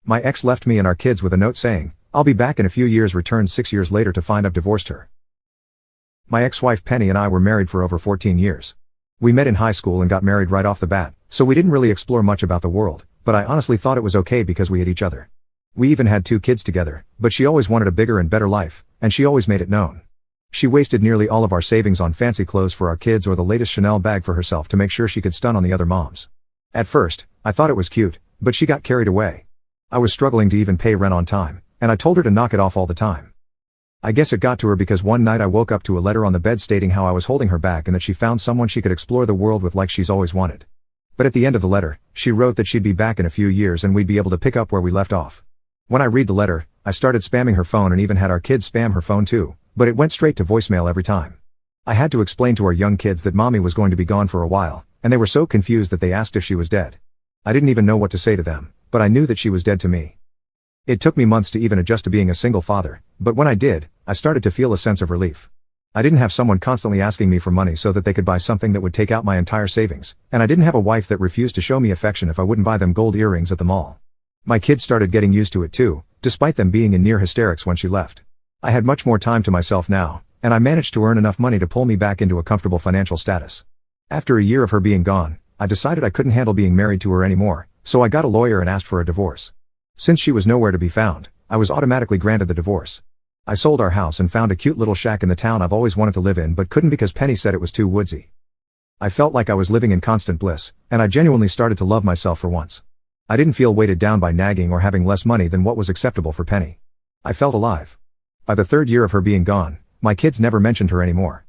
My ex left me and our kids with a note saying, "I'll be back in a few years," returned 6 years later to find I've divorced her. My ex-wife Penny and I were married for over 14 years. We met in high school and got married right off the bat, so we didn't really explore much about the world, but I honestly thought it was okay because we had each other. We even had 2 kids together, but she always wanted a bigger and better life, and she always made it known. She wasted nearly all of our savings on fancy clothes for our kids or the latest Chanel bag for herself to make sure she could stun on the other moms. At first, I thought it was cute, but she got carried away. I was struggling to even pay rent on time, and I told her to knock it off all the time. I guess it got to her because one night I woke up to a letter on the bed stating how I was holding her back and that she found someone she could explore the world with like she's always wanted. But at the end of the letter, she wrote that she'd be back in a few years and we'd be able to pick up where we left off. When I read the letter, I started spamming her phone and even had our kids spam her phone too, but it went straight to voicemail every time. I had to explain to our young kids that mommy was going to be gone for a while, and they were so confused that they asked if she was dead. I didn't even know what to say to them, but I knew that she was dead to me. It took me months to even adjust to being a single father, but when I did, I started to feel a sense of relief. I didn't have someone constantly asking me for money so that they could buy something that would take out my entire savings, and I didn't have a wife that refused to show me affection if I wouldn't buy them gold earrings at the mall. My kids started getting used to it too, despite them being in near hysterics when she left. I had much more time to myself now, and I managed to earn enough money to pull me back into a comfortable financial status. After a year of her being gone, I decided I couldn't handle being married to her anymore, so I got a lawyer and asked for a divorce. Since she was nowhere to be found, I was automatically granted the divorce. I sold our house and found a cute little shack in the town I've always wanted to live in but couldn't because Penny said it was too woodsy. I felt like I was living in constant bliss, and I genuinely started to love myself for once. I didn't feel weighted down by nagging or having less money than what was acceptable for Penny. I felt alive. By the 3rd year of her being gone, my kids never mentioned her anymore.